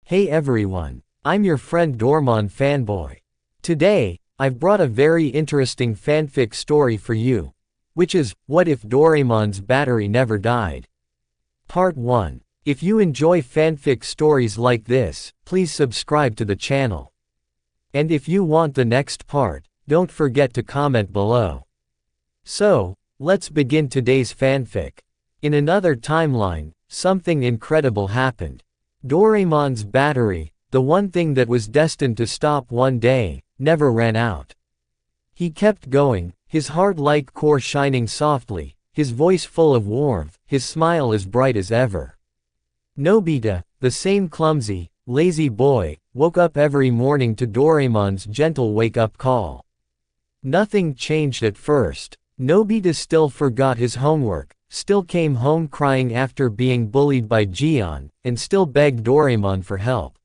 Hey everyone, I'm your friend Doraemon fanboy. Today, I've brought a very interesting fanfic story for you, which is, What If Doraemon's Battery Never Died? Part 1. If you enjoy fanfic stories like this, please subscribe to the channel. And if you want the next part, don't forget to comment below. So, let's begin today's fanfic. In another timeline, something incredible happened. Doraemon's battery, the one thing that was destined to stop one day, never ran out. He kept going, his heart-like core shining softly, his voice full of warmth, his smile as bright as ever. Nobita, the same clumsy, lazy boy, woke up every morning to Doraemon's gentle wake-up call. Nothing changed at first. Nobita still forgot his homework, still came home crying after being bullied by Gion, and still begged Doraemon for help.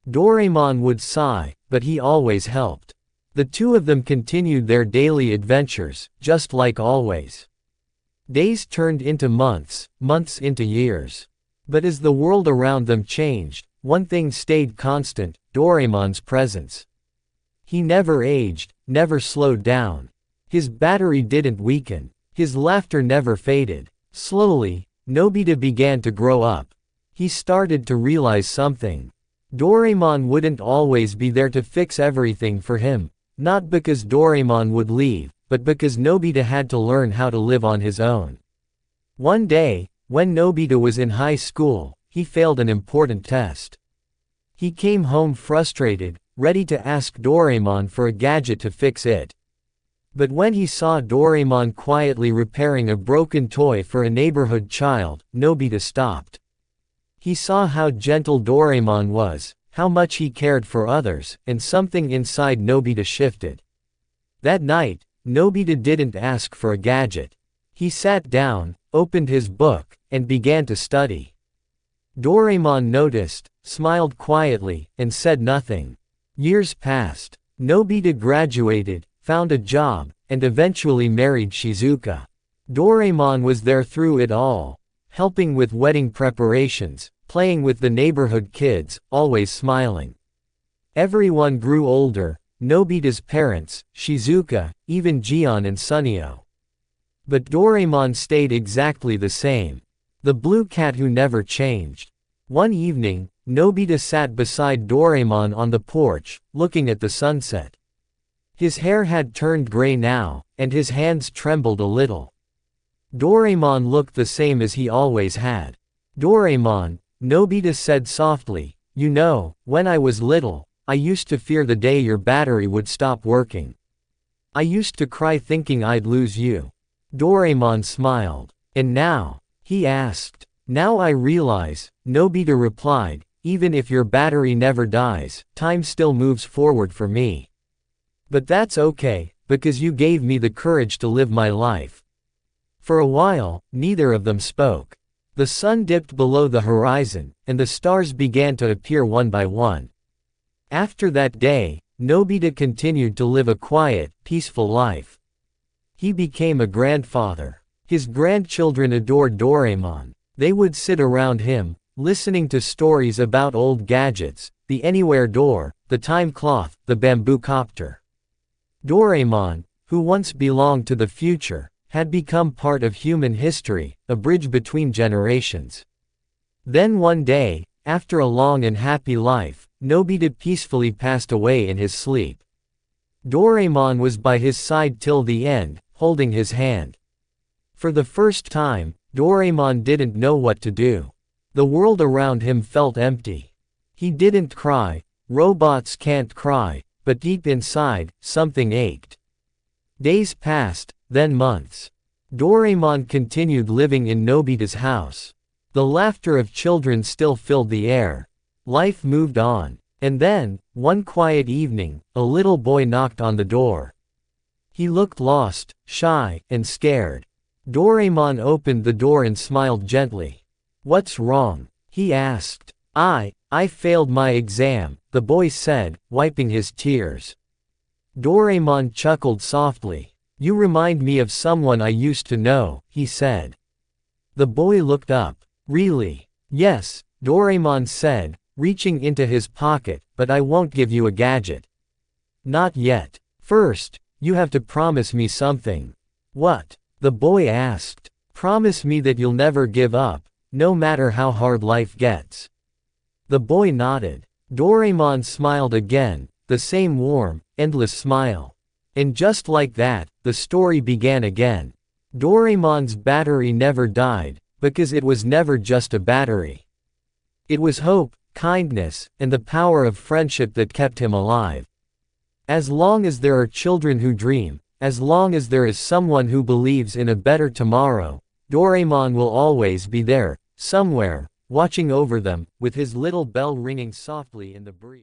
Doraemon would sigh, but he always helped. The two of them continued their daily adventures, just like always. Days turned into months, months into years. But as the world around them changed, one thing stayed constant: Doraemon's presence. He never aged, never slowed down. His battery didn't weaken. His laughter never faded. Slowly, Nobita began to grow up. He started to realize something. Doraemon wouldn't always be there to fix everything for him, not because Doraemon would leave, but because Nobita had to learn how to live on his own. One day, when Nobita was in high school, he failed an important test. He came home frustrated, ready to ask Doraemon for a gadget to fix it. But when he saw Doraemon quietly repairing a broken toy for a neighborhood child, Nobita stopped. He saw how gentle Doraemon was, how much he cared for others, and something inside Nobita shifted. That night, Nobita didn't ask for a gadget. He sat down, opened his book, and began to study. Doraemon noticed, smiled quietly, and said nothing. Years passed. Nobita graduated, found a job, and eventually married Shizuka. Doraemon was there through it all, helping with wedding preparations, playing with the neighborhood kids, always smiling. Everyone grew older: Nobita's parents, Shizuka, even Gion and Sunio. But Doraemon stayed exactly the same. The blue cat who never changed. One evening, Nobita sat beside Doraemon on the porch, looking at the sunset. His hair had turned gray now, and his hands trembled a little. Doraemon looked the same as he always had. "Doraemon," Nobita said softly, "you know, when I was little, I used to fear the day your battery would stop working. I used to cry thinking I'd lose you." Doraemon smiled. "And now?" he asked. "Now I realize," Nobita replied, "even if your battery never dies, time still moves forward for me. But that's okay, because you gave me the courage to live my life." For a while, neither of them spoke. The sun dipped below the horizon, and the stars began to appear one by one. After that day, Nobita continued to live a quiet, peaceful life. He became a grandfather. His grandchildren adored Doraemon. They would sit around him, listening to stories about old gadgets: the anywhere door, the time cloth, the bamboo copter. Doraemon, who once belonged to the future, had become part of human history, a bridge between generations. Then one day, after a long and happy life, Nobita peacefully passed away in his sleep. Doraemon was by his side till the end, holding his hand. For the first time, Doraemon didn't know what to do. The world around him felt empty. He didn't cry. Robots can't cry. But deep inside, something ached. Days passed, then months. Doraemon continued living in Nobita's house. The laughter of children still filled the air. Life moved on. And then, one quiet evening, a little boy knocked on the door. He looked lost, shy, and scared. Doraemon opened the door and smiled gently. "What's wrong?" he asked. I failed my exam," the boy said, wiping his tears. Doraemon chuckled softly. "You remind me of someone I used to know," he said. The boy looked up. "Really?" "Yes," Doraemon said, reaching into his pocket, but I won't give you a gadget. Not yet. First, you have to promise me something. What? The boy asked. Promise me that you'll never give up, no matter how hard life gets. The boy nodded. Doraemon smiled again, the same warm, endless smile. And just like that, the story began again. Doraemon's battery never died, because it was never just a battery. It was hope, kindness, and the power of friendship that kept him alive. As long as there are children who dream, as long as there is someone who believes in a better tomorrow, Doraemon will always be there, somewhere, watching over them, with his little bell ringing softly in the breeze.